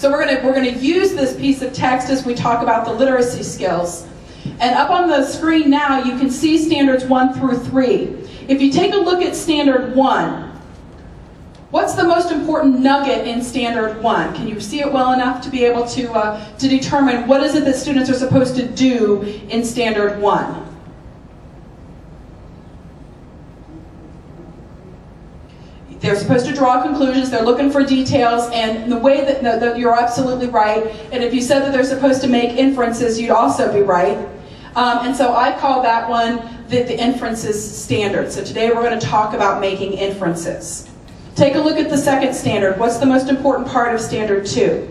So we're gonna use this piece of text as we talk about the literacy skills. And up on the screen now, you can see standards 1 through 3. If you take a look at standard 1, what's the most important nugget in standard 1? Can you see it well enough to be able to determine what is it that students are supposed to do in standard 1? They're supposed to draw conclusions, they're looking for details, and the way that you're absolutely right, and if you said that they're supposed to make inferences, you'd also be right. And so I call that one the inferences standard. So today we're going to talk about making inferences. Take a look at the second standard. What's the most important part of standard 2?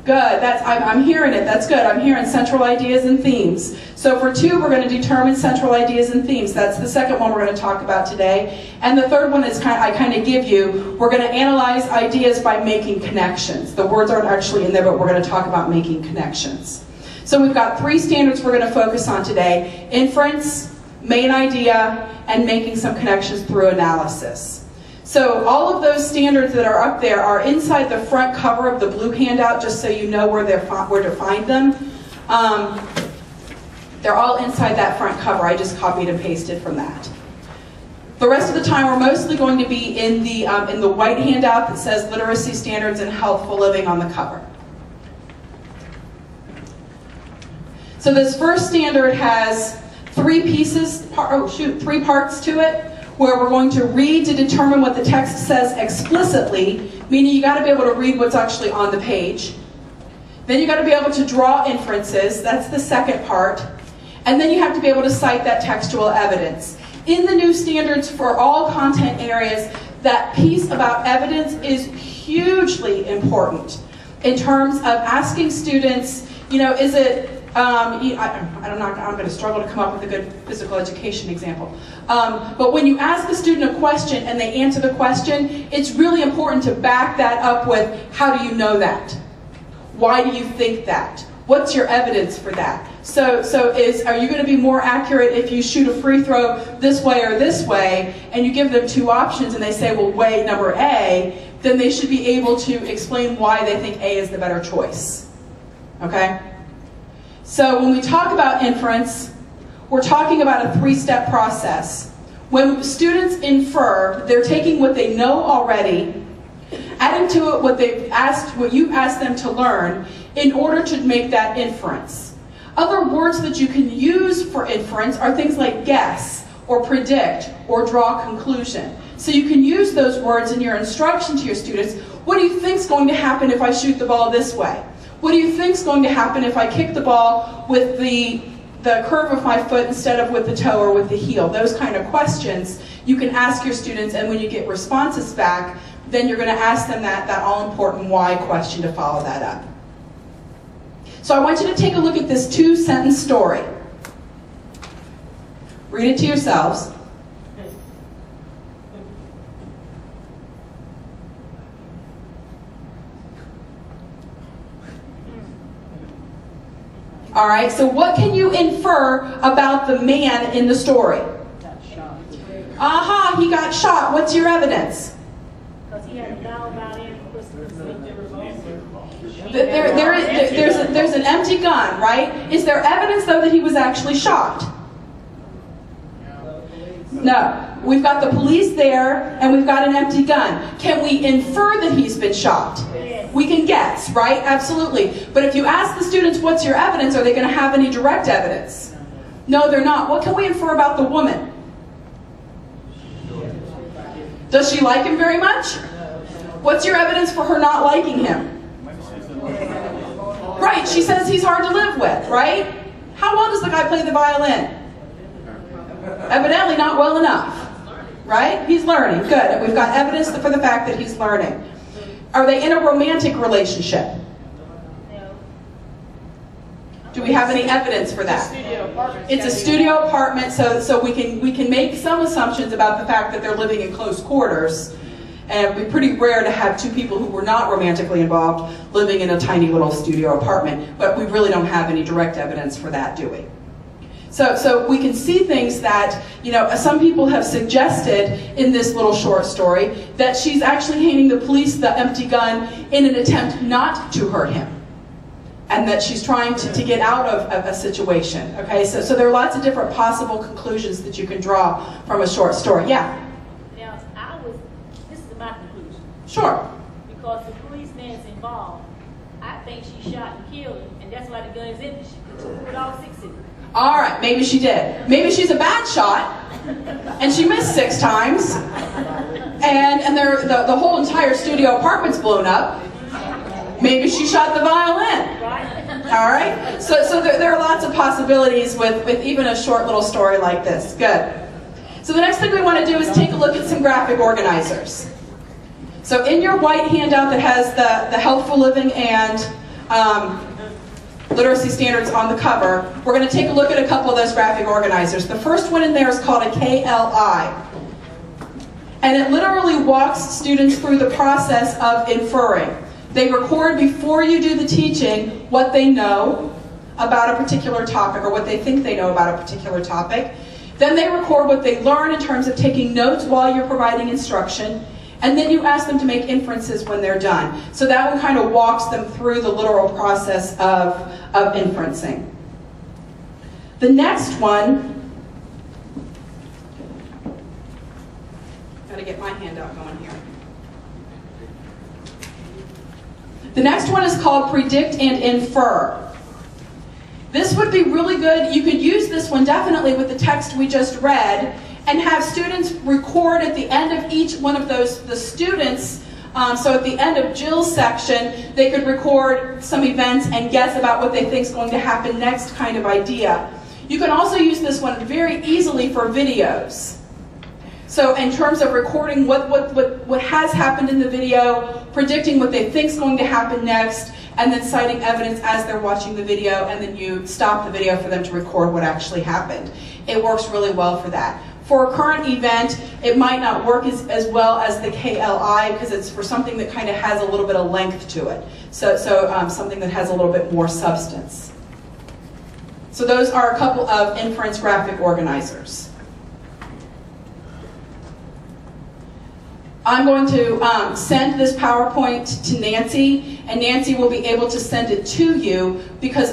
Good, I'm hearing it, that's good. I'm hearing central ideas and themes. So for 2, we're going to determine central ideas and themes. That's the second one we're going to talk about today. And the third one is I kind of give you, we're going to analyze ideas by making connections. The words aren't actually in there, but we're going to talk about making connections. So we've got 3 standards we're going to focus on today: inference, main idea, and making some connections through analysis. So all of those standards that are up there are inside the front cover of the blue handout, just so you know where to find them. They're all inside that front cover. I just copied and pasted from that. The rest of the time we're mostly going to be in the white handout that says Literacy Standards and Healthful Living on the cover. So this first standard has 3 parts to it, where we're going to read to determine what the text says explicitly, meaning you got to be able to read what's actually on the page. Then you got to be able to draw inferences, that's the second part. And then you have to be able to cite that textual evidence. In the new standards for all content areas, that piece about evidence is hugely important in terms of asking students, you know, is it, I'm going to struggle to come up with a good physical education example. But when you ask a student a question and they answer the question, it's really important to back that up with, how do you know that? Why do you think that? What's your evidence for that? So are you going to be more accurate if you shoot a free throw this way or this way, and you give them 2 options and they say, well, way number A, then they should be able to explain why they think A is the better choice. Okay? So when we talk about inference, we're talking about a 3-step process. When students infer, they're taking what they know already, adding to it what you've asked them to learn in order to make that inference. Other words that you can use for inference are things like guess, or predict, or draw conclusion. So you can use those words in your instruction to your students. What do you think is going to happen if I shoot the ball this way? What do you think is going to happen if I kick the ball with the curve of my foot instead of with the toe or with the heel? Those kind of questions you can ask your students, and when you get responses back, then you're going to ask them that all-important why question to follow that up. So I want you to take a look at this 2-sentence story. Read it to yourselves. All right, so what can you infer about the man in the story? Aha, he got shot. What's your evidence? Because he had a gun about him. There's an empty gun, right? Is there evidence, though, that he was actually shot? No. We've got the police there, and we've got an empty gun. Can we infer that he's been shot? We can guess, right? Absolutely. But if you ask the students, what's your evidence, are they going to have any direct evidence? No, they're not. What can we infer about the woman? Does she like him very much? What's your evidence for her not liking him? Right, she says he's hard to live with, right? How well does the guy play the violin? Evidently not well enough, right? He's learning, good. And we've got evidence for the fact that he's learning. Are they in a romantic relationship? Do we have any evidence for that? It's a studio apartment, so we can make some assumptions about the fact that they're living in close quarters. And it would be pretty rare to have 2 people who were not romantically involved living in a tiny little studio apartment, but we really don't have any direct evidence for that, do we? So we can see things that, you know, some people have suggested in this little short story that she's actually handing the police the empty gun in an attempt not to hurt him. And that she's trying to get out of a situation. Okay, so there are lots of different possible conclusions that you can draw from a short story. Yeah? Now, this is my conclusion. Sure. Because the policeman's involved, I think she shot and killed him, and that's why the gun's in. She put all 6 in it. All right, maybe she did. Maybe she's a bad shot, and she missed 6 times, and the whole entire studio apartment's blown up. Maybe she shot the violin. All right? So there are lots of possibilities with even a short little story like this. Good. So the next thing we want to do is take a look at some graphic organizers. So in your white handout that has the Healthful Living and literacy standards on the cover, we're going to take a look at a couple of those graphic organizers. The first one in there is called a KLI. And it literally walks students through the process of inferring. They record before you do the teaching what they know about a particular topic or what they think they know about a particular topic. Then they record what they learn in terms of taking notes while you're providing instruction. And then you ask them to make inferences when they're done. So that one kind of walks them through the literal process of inferencing. The next one, got to get my handout going here. The next one is called Predict and Infer. This would be really good. You could use this one definitely with the text we just read and have students record at the end of each one of those, the students, so at the end of Jill's section, they could record some events and guess about what they think is going to happen next kind of idea. You can also use this one very easily for videos. So in terms of recording what has happened in the video, predicting what they think is going to happen next, and then citing evidence as they're watching the video, and then you stop the video for them to record what actually happened. It works really well for that. For a current event, it might not work as well as the KLI because it's for something that kind of has a little bit of length to it. So something that has a little bit more substance. So those are a couple of inference graphic organizers. I'm going to send this PowerPoint to Nancy, and Nancy will be able to send it to you because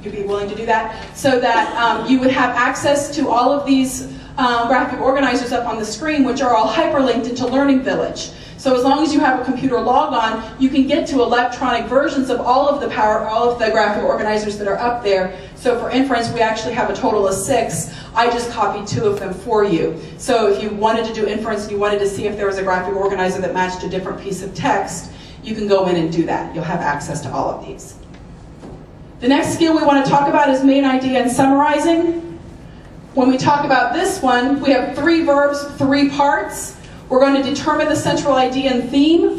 you'd be willing to do that, so that you would have access to all of these graphic organizers up on the screen, which are all hyperlinked into Learning Village. So as long as you have a computer logon, you can get to electronic versions of all of the graphic organizers that are up there. So for inference, we actually have a total of 6. I just copied 2 of them for you. So if you wanted to do inference and you wanted to see if there was a graphic organizer that matched a different piece of text, you can go in and do that. You'll have access to all of these. The next skill we want to talk about is main idea and summarizing. When we talk about this one, we have 3 verbs, 3 parts. We're going to determine the central idea and theme.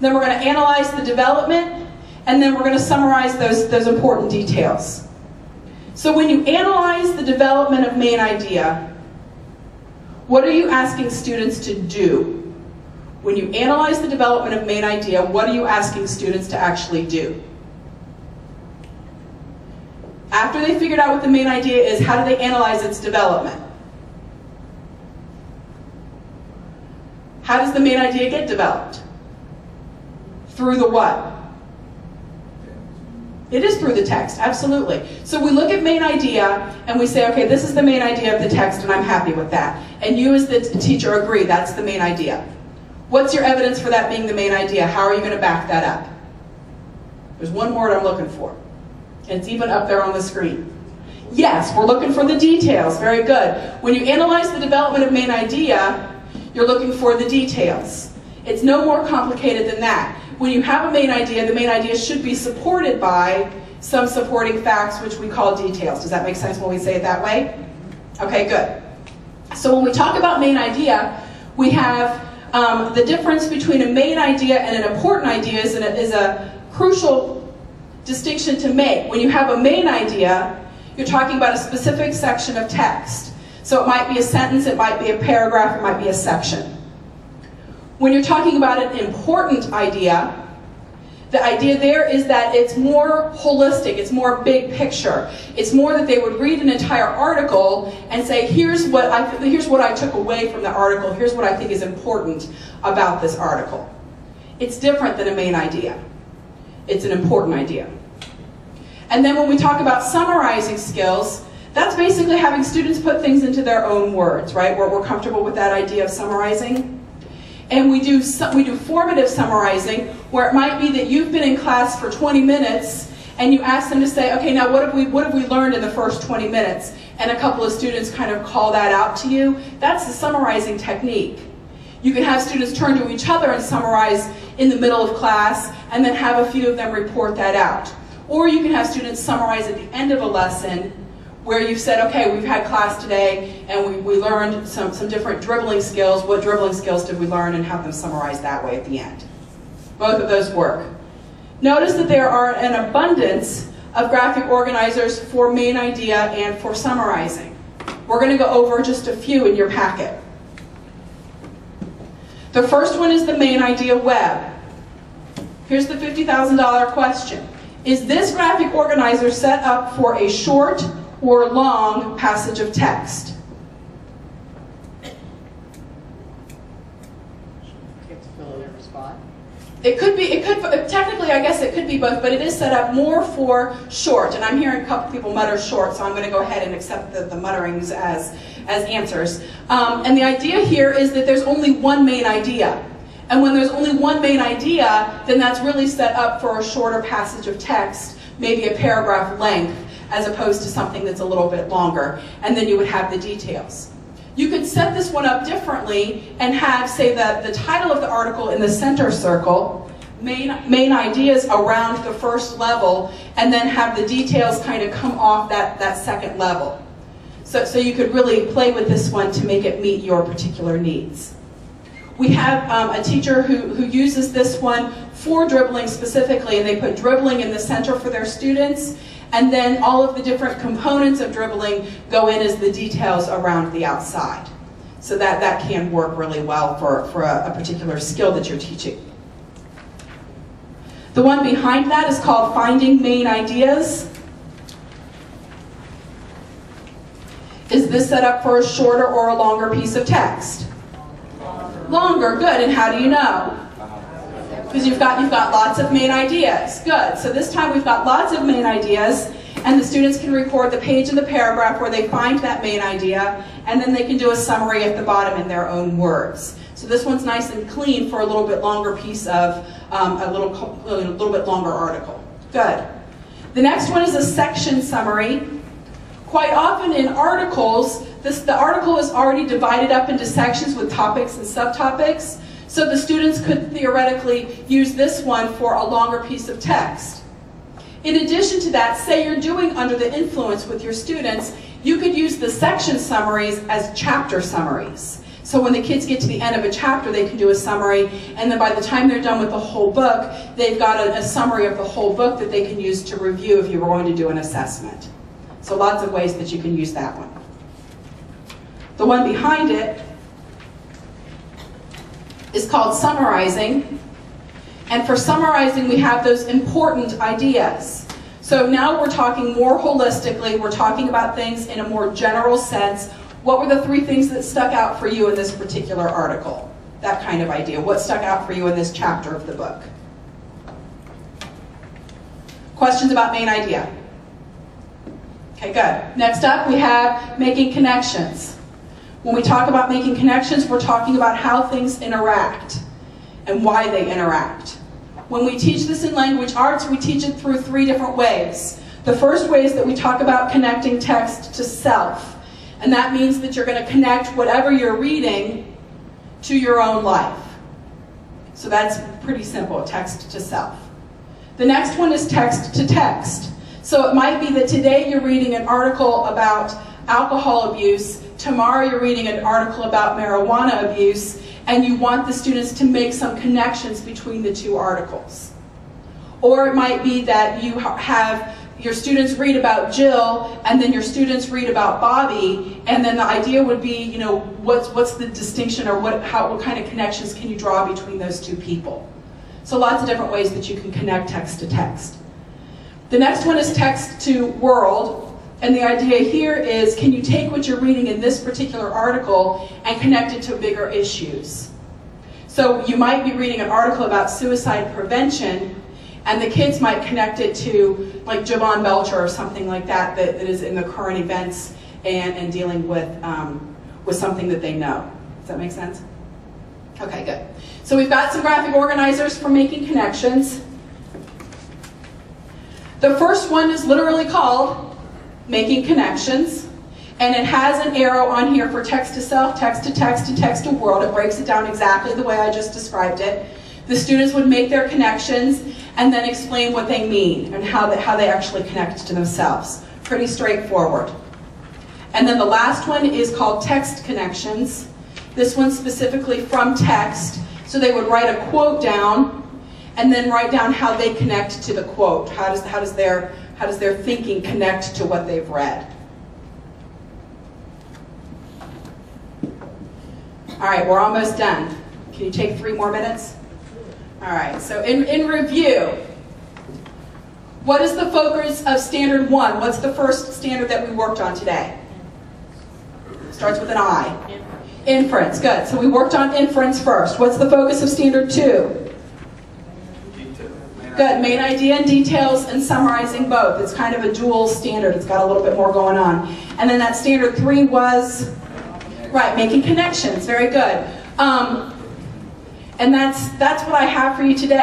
Then we're going to analyze the development. And then we're going to summarize those important details. So when you analyze the development of main idea, what are you asking students to do? When you analyze the development of main idea, what are you asking students to actually do? After they figured out what the main idea is, how do they analyze its development? How does the main idea get developed? Through the what? It is through the text, absolutely. So we look at main idea and we say, okay, this is the main idea of the text and I'm happy with that. And you as the teacher agree that's the main idea. What's your evidence for that being the main idea? How are you going to back that up? There's one word I'm looking for. And it's even up there on the screen. Yes, we're looking for the details. Very good. When you analyze the development of main idea, you're looking for the details. It's no more complicated than that. When you have a main idea, the main idea should be supported by some supporting facts, which we call details. Does that make sense when we say it that way? Okay, good. So when we talk about main idea, we have the difference between a main idea and an important idea is a crucial distinction to make. When you have a main idea, you're talking about a specific section of text. So it might be a sentence, it might be a paragraph, it might be a section. When you're talking about an important idea, The idea there is that it's more holistic, it's more big picture. It's more that they would read an entire article and say, here's what I took away from the article, here's what I think is important about this article. It's different than a main idea. It's an important idea. And then when we talk about summarizing skills, that's basically having students put things into their own words, right? Where we're comfortable with that idea of summarizing. And we do formative summarizing, where it might be that you've been in class for 20 minutes and you ask them to say, okay, now what have we learned in the first 20 minutes? And a couple of students kind of call that out to you. That's the summarizing technique. You can have students turn to each other and summarize in the middle of class, and then have a few of them report that out. Or you can have students summarize at the end of a lesson, where you've said, okay, we've had class today and we learned some different dribbling skills. What dribbling skills did we learn? And have them summarize that way at the end. Both of those work. Notice that there are an abundance of graphic organizers for main idea and for summarizing. We're going to go over just a few in your packet. The first one is the main idea web. Here's the $50,000 question. Is this graphic organizer set up for a short or long passage of text? Technically, I guess it could be both, but it is set up more for short. And I'm hearing a couple people mutter short, so I'm going to go ahead and accept the mutterings as answers. And the idea here is that there's only one main idea. And when there's only one main idea, then that's really set up for a shorter passage of text, maybe a paragraph length, as opposed to something that's a little bit longer. And then you would have the details. You could set this one up differently and have, say, the title of the article in the center circle, main ideas around the first level, and then have the details kind of come off that second level. So you could really play with this one to make it meet your particular needs. We have a teacher who uses this one for dribbling specifically, and they put dribbling in the center for their students, and then all of the different components of dribbling go in as the details around the outside. So that can work really well for a particular skill that you're teaching. The one behind that is called Finding Main Ideas. Is this set up for a shorter or a longer piece of text? Longer, good. And how do you know? Because you've got lots of main ideas. Good. So this time we've got lots of main ideas, and the students can record the page and the paragraph where they find that main idea, and then they can do a summary at the bottom in their own words. So this one's nice and clean for a little bit longer piece of a little bit longer article. Good. The next one is a section summary. Quite often in articles, the article is already divided up into sections with topics and subtopics. So the students could theoretically use this one for a longer piece of text. In addition to that, say you're doing under the influence with your students, you could use the section summaries as chapter summaries. So when the kids get to the end of a chapter, they can do a summary, and then by the time they're done with the whole book, they've got a summary of the whole book that they can use to review if you were going to do an assessment. So lots of ways that you can use that one. The one behind it is called summarizing. And for summarizing, we have those important ideas. So now we're talking more holistically. We're talking about things in a more general sense. What were the 3 things that stuck out for you in this particular article? That kind of idea. What stuck out for you in this chapter of the book? Questions about main idea? Okay, good. Next up, we have making connections. When we talk about making connections, we're talking about how things interact and why they interact. When we teach this in language arts, we teach it through 3 different ways. The first way is that we talk about connecting text to self. And that means that you're going to connect whatever you're reading to your own life. So that's pretty simple, text to self. The next one is text to text. So it might be that today you're reading an article about alcohol abuse, tomorrow you're reading an article about marijuana abuse, and you want the students to make some connections between the 2 articles. Or it might be that you have your students read about Jill, and then your students read about Bobby, and then the idea would be, you know, what's the distinction, or what kind of connections can you draw between those 2 people? So lots of different ways that you can connect text to text. The next one is text to world. And the idea here is, can you take what you're reading in this particular article and connect it to bigger issues? So you might be reading an article about suicide prevention, and the kids might connect it to like Jovan Belcher or something like that, that is in the current events and dealing with something that they know. Does that make sense? Okay, good. So we've got some graphic organizers for making connections. The first one is literally called Making Connections, and it has an arrow on here for text to self, text to text, and text to world. It breaks it down exactly the way I just described it. The students would make their connections and then explain what they mean and how they actually connect to themselves. Pretty straightforward. And then the last one is called Text Connections. This one's specifically from text, so they would write a quote down and then write down how they connect to the quote. How does their thinking connect to what they've read? All right, we're almost done. Can you take 3 more minutes? All right, so in review, what is the focus of Standard 1? What's the first standard that we worked on today? Starts with an I. Inference, good. So we worked on inference first. What's the focus of Standard 2? Good, main idea and details and summarizing both. It's kind of a dual standard. It's got a little bit more going on. And then that Standard 3 was, right, making connections. Very good. And that's what I have for you today.